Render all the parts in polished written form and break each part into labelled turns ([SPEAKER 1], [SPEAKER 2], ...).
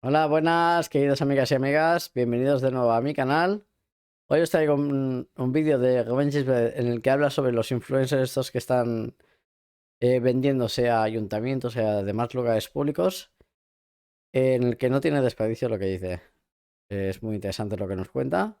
[SPEAKER 1] Hola, buenas, queridas amigas y amigas. Bienvenidos de nuevo a mi canal. Hoy os traigo un vídeo de Revenge en el que habla sobre los influencers estos que están vendiéndose a ayuntamientos y a demás lugares públicos, en el que no tiene desperdicio lo que dice. Es muy interesante lo que nos cuenta.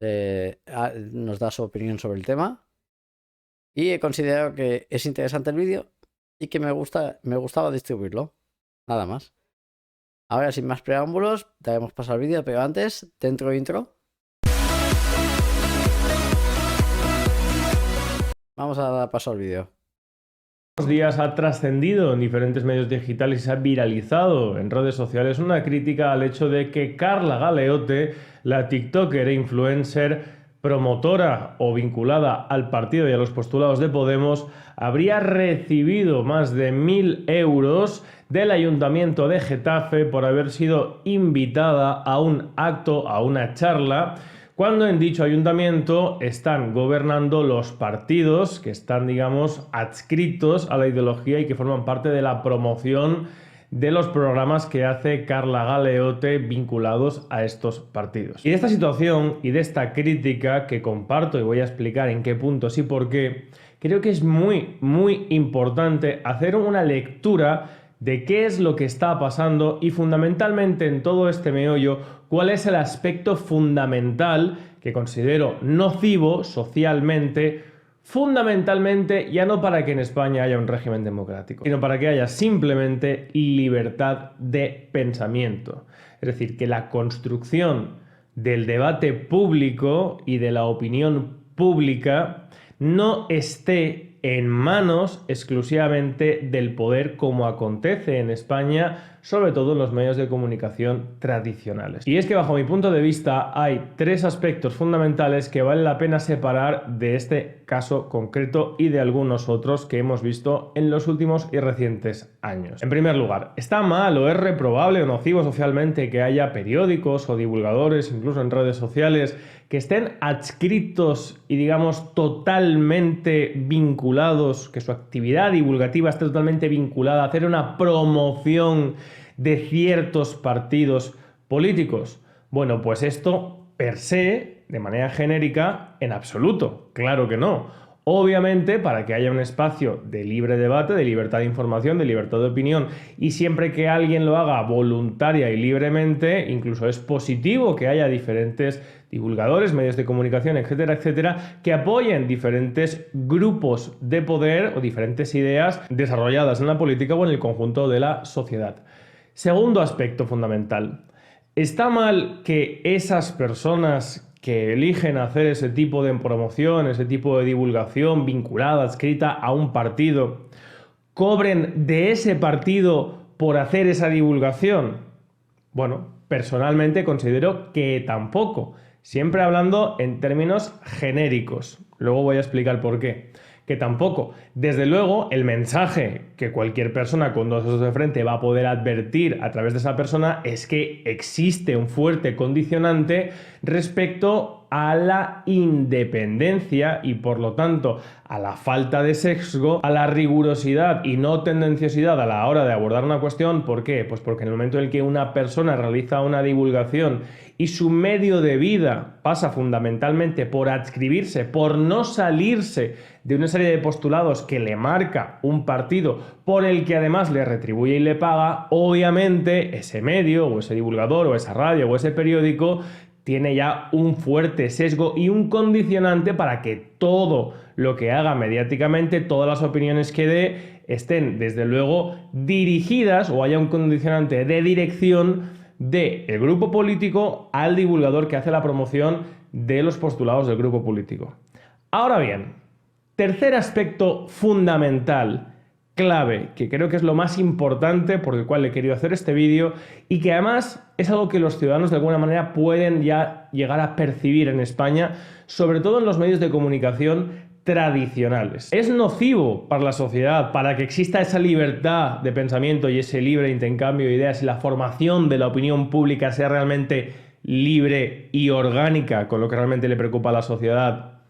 [SPEAKER 1] Nos da su opinión sobre el tema. Y he considerado que es interesante el vídeo y que me gustaba distribuirlo. Nada más. Ahora, sin más preámbulos, daremos paso al vídeo, pero antes, dentro intro. Vamos a dar paso al vídeo.
[SPEAKER 2] Días ha trascendido en diferentes medios digitales y se ha viralizado en redes sociales una crítica al hecho de que Carla Galeote, la TikToker e influencer promotora o vinculada al partido y a los postulados de Podemos, habría recibido más de 1.000 euros del Ayuntamiento de Getafe por haber sido invitada a un acto, a una charla, cuando en dicho ayuntamiento están gobernando los partidos que están, digamos, adscritos a la ideología y que forman parte de la promoción de los programas que hace Carla Galeote vinculados a estos partidos. Y de esta situación y de esta crítica que comparto y voy a explicar en qué puntos y por qué, creo que es muy importante hacer una lectura de qué es lo que está pasando y fundamentalmente en todo este meollo, cuál es el aspecto fundamental que considero nocivo socialmente, fundamentalmente ya no para que en España haya un régimen democrático, sino para que haya simplemente libertad de pensamiento. Es decir, que la construcción del debate público y de la opinión pública no esté en manos exclusivamente del poder, como acontece en España, sobre todo en los medios de comunicación tradicionales. Y es que bajo mi punto de vista hay tres aspectos fundamentales que vale la pena separar de este caso concreto y de algunos otros que hemos visto en los últimos y recientes años. En primer lugar, ¿está mal o es reprobable o nocivo socialmente que haya periódicos o divulgadores, incluso en redes sociales, que estén adscritos y, digamos, totalmente vinculados, que su actividad divulgativa esté totalmente vinculada a hacer una promoción de ciertos partidos políticos? Bueno, pues esto per se, de manera genérica, en absoluto, claro que no. Obviamente, para que haya un espacio de libre debate, de libertad de información, de libertad de opinión, y siempre que alguien lo haga voluntaria y libremente, incluso es positivo que haya diferentes divulgadores, medios de comunicación, etcétera, etcétera, que apoyen diferentes grupos de poder o diferentes ideas desarrolladas en la política o en el conjunto de la sociedad. Segundo aspecto fundamental. ¿Está mal que esas personas que eligen hacer ese tipo de promoción, ese tipo de divulgación vinculada, adscrita a un partido, cobren de ese partido por hacer esa divulgación? Bueno, personalmente considero que tampoco, siempre hablando en términos genéricos. Luego voy a explicar por qué. Que tampoco. Desde luego, el mensaje que cualquier persona con dos dedos de frente va a poder advertir a través de esa persona es que existe un fuerte condicionante respecto a la independencia y, por lo tanto, a la falta de sesgo, a la rigurosidad y no tendenciosidad a la hora de abordar una cuestión. ¿Por qué? Pues porque en el momento en el que una persona realiza una divulgación y su medio de vida pasa fundamentalmente por adscribirse, por no salirse de una serie de postulados que le marca un partido por el que además le retribuye y le paga, obviamente ese medio o ese divulgador o esa radio o ese periódico tiene ya un fuerte sesgo y un condicionante para que todo lo que haga mediáticamente, todas las opiniones que dé, estén desde luego dirigidas o haya un condicionante de dirección del grupo político al divulgador que hace la promoción de los postulados del grupo político. Ahora bien, tercer aspecto fundamental, clave, que creo que es lo más importante por el cual he querido hacer este vídeo y que además es algo que los ciudadanos de alguna manera pueden ya llegar a percibir en España, sobre todo en los medios de comunicación tradicionales. Es nocivo para la sociedad, para que exista esa libertad de pensamiento y ese libre intercambio de ideas y la formación de la opinión pública sea realmente libre y orgánica con lo que realmente le preocupa a la sociedad.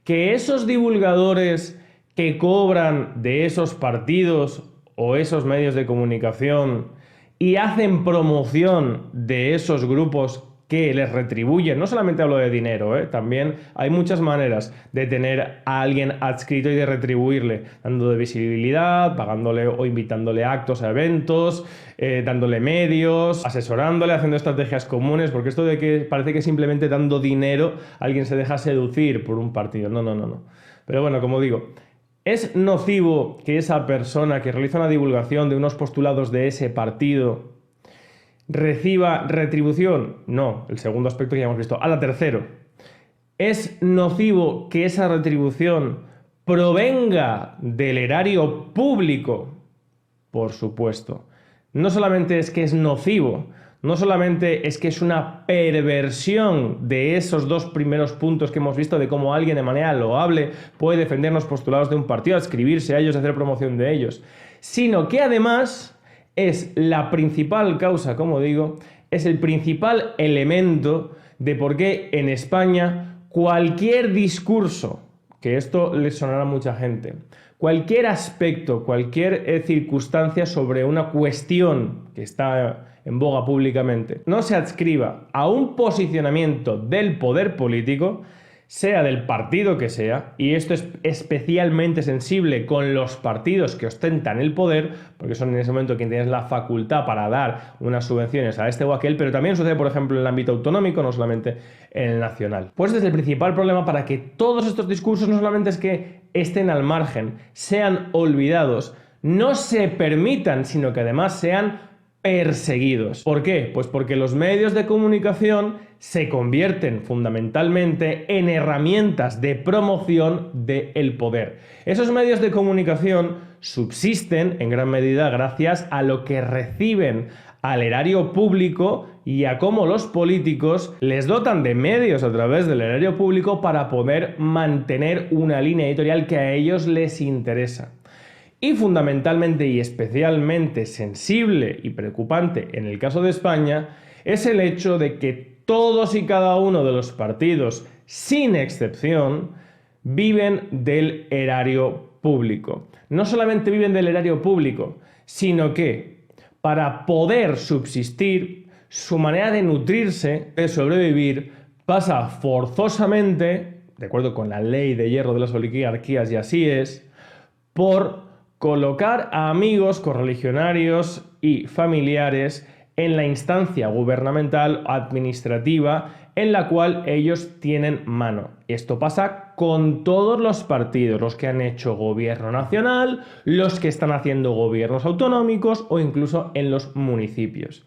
[SPEAKER 2] Que esos divulgadores que cobran de esos partidos o esos medios de comunicación y hacen promoción de esos grupos que les retribuyen. No solamente hablo de dinero, también hay muchas maneras de tener a alguien adscrito y de retribuirle, dándole visibilidad, pagándole o invitándole a actos, a eventos, dándole medios, asesorándole, haciendo estrategias comunes, porque esto de que parece que simplemente dando dinero alguien se deja seducir por un partido. No. Pero bueno, como digo, ¿es nocivo que esa persona que realiza una divulgación de unos postulados de ese partido reciba retribución? No, el segundo aspecto que ya hemos visto. Ahora, tercero, ¿es nocivo que esa retribución provenga del erario público? Por supuesto. No solamente es que es nocivo, no solamente es que es una perversión de esos dos primeros puntos que hemos visto de cómo alguien de manera loable puede defender los postulados de un partido, adscribirse a ellos, hacer promoción de ellos, sino que además es la principal causa, como digo, es el principal elemento de por qué en España cualquier discurso, que esto le sonará a mucha gente, cualquier aspecto, cualquier circunstancia sobre una cuestión que está en boga públicamente, no se adscriba a un posicionamiento del poder político, sea del partido que sea, y esto es especialmente sensible con los partidos que ostentan el poder, porque son en ese momento quienes tienen la facultad para dar unas subvenciones a este o aquel, pero también sucede, por ejemplo, en el ámbito autonómico, no solamente en el nacional. Pues este es el principal problema para que todos estos discursos no solamente es que estén al margen, sean olvidados, no se permitan, sino que además sean perseguidos. ¿Por qué? Pues porque los medios de comunicación se convierten fundamentalmente en herramientas de promoción del poder. Esos medios de comunicación subsisten en gran medida gracias a lo que reciben al erario público y a cómo los políticos les dotan de medios a través del erario público para poder mantener una línea editorial que a ellos les interesa. Y fundamentalmente y especialmente sensible y preocupante en el caso de España es el hecho de que todos y cada uno de los partidos, sin excepción, viven del erario público. No solamente viven del erario público, sino que para poder subsistir, su manera de nutrirse, de sobrevivir, pasa forzosamente, de acuerdo con la ley de hierro de las oligarquías, y así es, por colocar a amigos, correligionarios y familiares en la instancia gubernamental o administrativa en la cual ellos tienen mano. Esto pasa con todos los partidos, los que han hecho gobierno nacional, los que están haciendo gobiernos autonómicos o incluso en los municipios.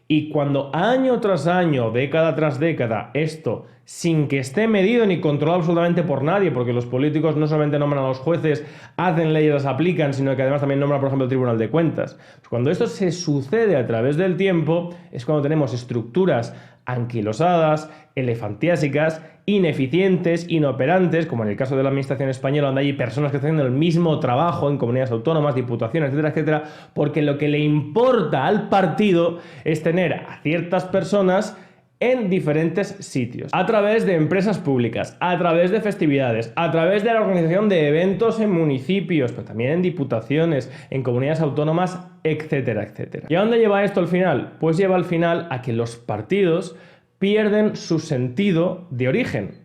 [SPEAKER 2] Y cuando año tras año, década tras década, esto, sin que esté medido ni controlado absolutamente por nadie, porque los políticos no solamente nombran a los jueces, hacen leyes, las aplican, sino que además también nombran, por ejemplo, el Tribunal de Cuentas. Pues cuando esto se sucede a través del tiempo, es cuando tenemos estructuras anquilosadas, elefantiásicas, ineficientes, inoperantes, como en el caso de la administración española, donde hay personas que están haciendo el mismo trabajo en comunidades autónomas, diputaciones, etcétera, etcétera, porque lo que le importa al partido es tener a ciertas personas en diferentes sitios, a través de empresas públicas, a través de festividades, a través de la organización de eventos en municipios, pero también en diputaciones, en comunidades autónomas, etcétera, etcétera. ¿Y a dónde lleva esto al final? Pues lleva al final a que los partidos pierden su sentido de origen.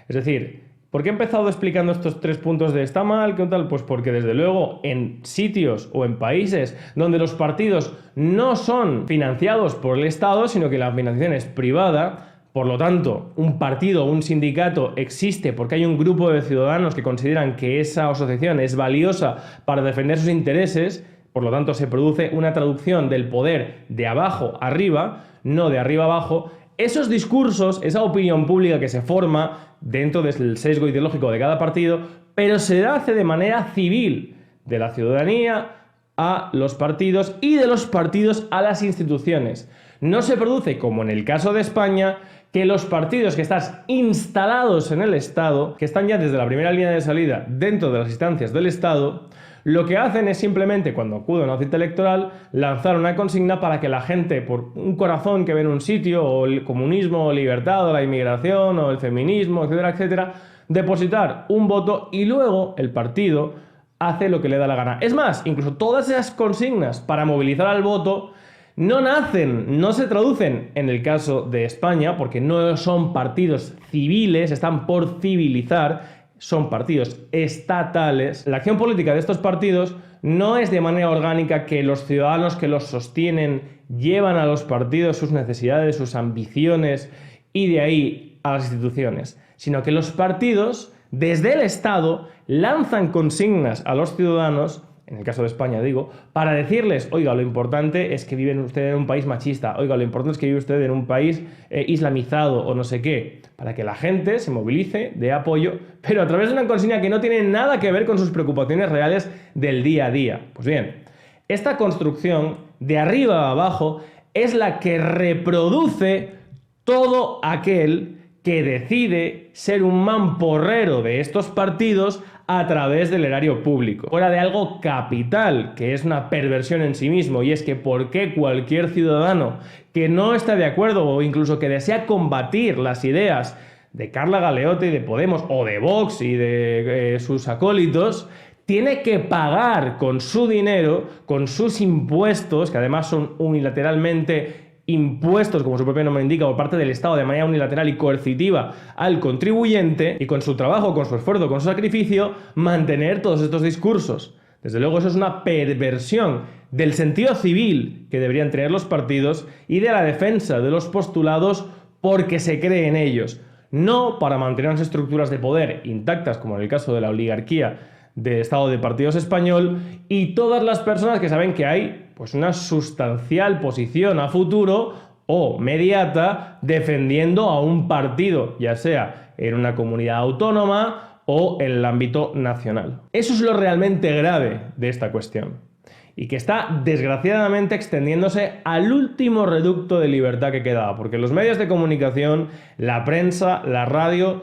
[SPEAKER 2] Es decir, ¿por qué he empezado explicando estos 3 puntos de está mal, qué tal? Pues porque desde luego en sitios o en países donde los partidos no son financiados por el Estado, sino que la financiación es privada, por lo tanto, un partido o un sindicato existe porque hay un grupo de ciudadanos que consideran que esa asociación es valiosa para defender sus intereses, por lo tanto se produce una traducción del poder de abajo arriba, no de arriba abajo. Esos discursos, esa opinión pública que se forma dentro del sesgo ideológico de cada partido, pero se hace de manera civil, de la ciudadanía a los partidos y de los partidos a las instituciones. No se produce, como en el caso de España, que los partidos que están instalados en el Estado, que están ya desde la primera línea de salida dentro de las instancias del Estado, lo que hacen es simplemente, cuando acude a una cita electoral, lanzar una consigna para que la gente, por un corazón que ve en un sitio, o el comunismo, o libertad, o la inmigración, o el feminismo, etcétera, etcétera, depositar un voto y luego el partido hace lo que le da la gana. Es más, incluso todas esas consignas para movilizar al voto no nacen, no se traducen en el caso de España, porque no son partidos civiles, están por civilizar, son partidos estatales. La acción política de estos partidos no es de manera orgánica que los ciudadanos que los sostienen llevan a los partidos sus necesidades, sus ambiciones y de ahí a las instituciones, sino que los partidos desde el Estado lanzan consignas a los ciudadanos, en el caso de España digo, para decirles, oiga, lo importante es que vive usted en un país machista, oiga, lo importante es que vive usted en un país islamizado o no sé qué, para que la gente se movilice, dé apoyo, pero a través de una consigna que no tiene nada que ver con sus preocupaciones reales del día a día. Pues bien, esta construcción de arriba a abajo es la que reproduce todo aquel que decide ser un mamporrero de estos partidos a través del erario público. Fuera de algo capital, que es una perversión en sí mismo, y es que ¿por qué cualquier ciudadano que no está de acuerdo o incluso que desea combatir las ideas de Carla Galeote y de Podemos o de Vox y de sus acólitos tiene que pagar con su dinero, con sus impuestos, que además son unilateralmente impuestos, como su propio nombre indica, por parte del Estado de manera unilateral y coercitiva al contribuyente, y con su trabajo, con su esfuerzo, con su sacrificio, mantener todos estos discursos? Desde luego eso es una perversión del sentido civil que deberían tener los partidos y de la defensa de los postulados porque se cree en ellos, no para mantener unas estructuras de poder intactas, como en el caso de la oligarquía del Estado de Partidos español, y todas las personas que saben que hay pues una sustancial posición a futuro o mediata defendiendo a un partido, ya sea en una comunidad autónoma o en el ámbito nacional. Eso es lo realmente grave de esta cuestión, y que está desgraciadamente extendiéndose al último reducto de libertad que quedaba, porque los medios de comunicación, la prensa, la radio,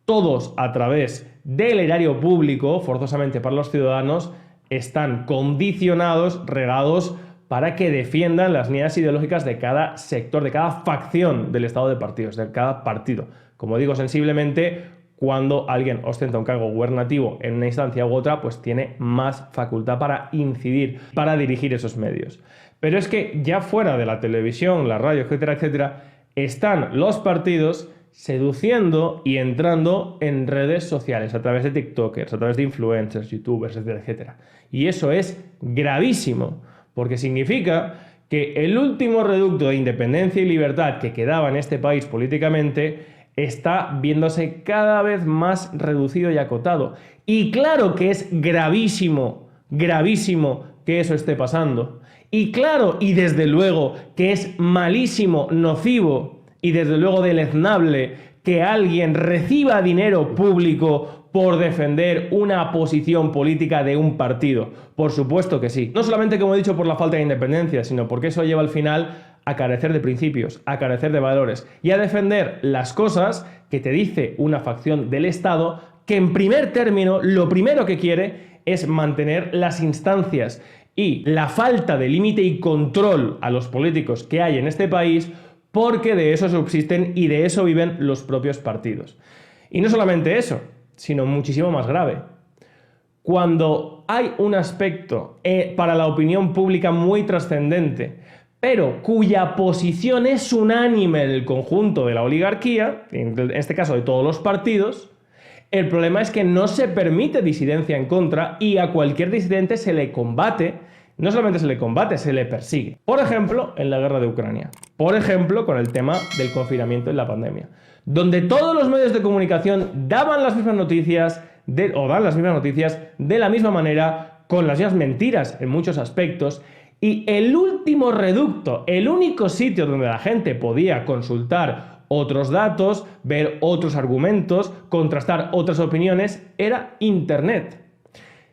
[SPEAKER 2] todos a través del erario público, forzosamente para los ciudadanos, están condicionados, regados, para que defiendan las líneas ideológicas de cada sector, de cada facción del estado de partidos, de cada partido. Como digo, sensiblemente, cuando alguien ostenta un cargo gubernativo en una instancia u otra, pues tiene más facultad para incidir, para dirigir esos medios. Pero es que ya fuera de la televisión, la radio, etcétera, etcétera, están los partidos seduciendo y entrando en redes sociales a través de tiktokers, a través de influencers, youtubers, etcétera, etcétera. Y eso es gravísimo, porque significa que el último reducto de independencia y libertad que quedaba en este país políticamente está viéndose cada vez más reducido y acotado. Y claro que es gravísimo, gravísimo que eso esté pasando. Y claro, y desde luego que es malísimo, nocivo y desde luego deleznable que alguien reciba dinero público por defender una posición política de un partido. Por supuesto que sí. No solamente, como he dicho, por la falta de independencia, sino porque eso lleva al final a carecer de principios, a carecer de valores y a defender las cosas que te dice una facción del Estado que en primer término lo primero que quiere es mantener las instancias y la falta de límite y control a los políticos que hay en este país, porque de eso subsisten y de eso viven los propios partidos. Y no solamente eso, sino muchísimo más grave. Cuando hay un aspecto para la opinión pública muy trascendente, pero cuya posición es unánime en el conjunto de la oligarquía, en este caso de todos los partidos, el problema es que no se permite disidencia en contra y a cualquier disidente se le combate. No solamente se le combate, se le persigue. Por ejemplo, en la guerra de Ucrania. Por ejemplo, con el tema del confinamiento en la pandemia. Donde todos los medios de comunicación daban las mismas noticias, dan las mismas noticias de la misma manera, con las mismas mentiras en muchos aspectos. Y el último reducto, el único sitio donde la gente podía consultar otros datos, ver otros argumentos, contrastar otras opiniones, era Internet.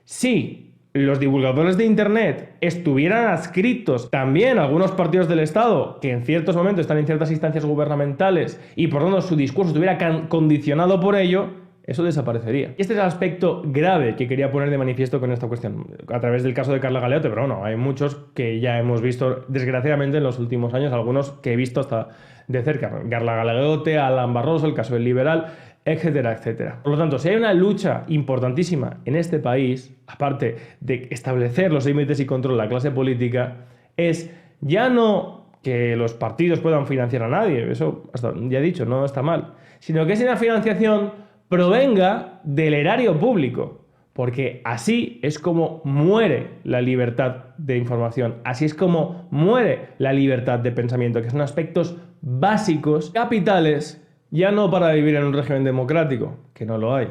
[SPEAKER 2] Sí. Los divulgadores de Internet estuvieran adscritos también a algunos partidos del Estado que en ciertos momentos están en ciertas instancias gubernamentales y por lo tanto su discurso estuviera condicionado por ello, eso desaparecería. Y este es el aspecto grave que quería poner de manifiesto con esta cuestión, a través del caso de Carla Galeote, pero bueno, hay muchos que ya hemos visto, desgraciadamente, en los últimos años, algunos que he visto hasta de cerca. Carla Galeote, Alan Barroso, el caso del Liberal, etcétera, etcétera. Por lo tanto, si hay una lucha importantísima en este país, aparte de establecer los límites y control de la clase política, es ya no que los partidos puedan financiar a nadie, eso ya he dicho, no está mal, sino que esa financiación provenga del erario público. Porque así es como muere la libertad de información, así es como muere la libertad de pensamiento, que son aspectos básicos, capitales, ya no para vivir en un régimen democrático, que no lo hay,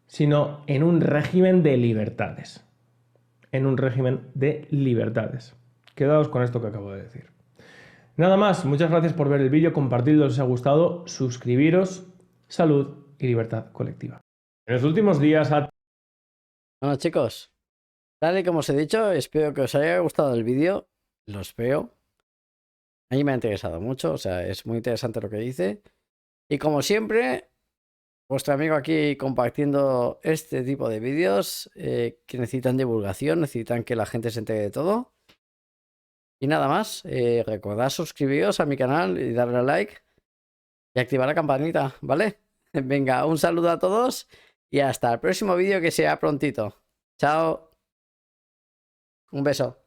[SPEAKER 2] sino en un régimen de libertades. En un régimen de libertades. Quedaos con esto que acabo de decir. Nada más, muchas gracias por ver el vídeo, compartidlo si os ha gustado, suscribiros, salud y libertad colectiva. En los últimos días
[SPEAKER 1] Bueno, chicos, tal y como os he dicho, espero que os haya gustado el vídeo. Lo espero. A mí me ha interesado mucho, o sea, es muy interesante lo que dice. Y como siempre, vuestro amigo aquí compartiendo este tipo de vídeos que necesitan divulgación, necesitan que la gente se entere de todo. Y nada más, recordad suscribiros a mi canal y darle a like y activar la campanita, ¿vale? Venga, un saludo a todos y hasta el próximo vídeo que sea prontito. Chao. Un beso.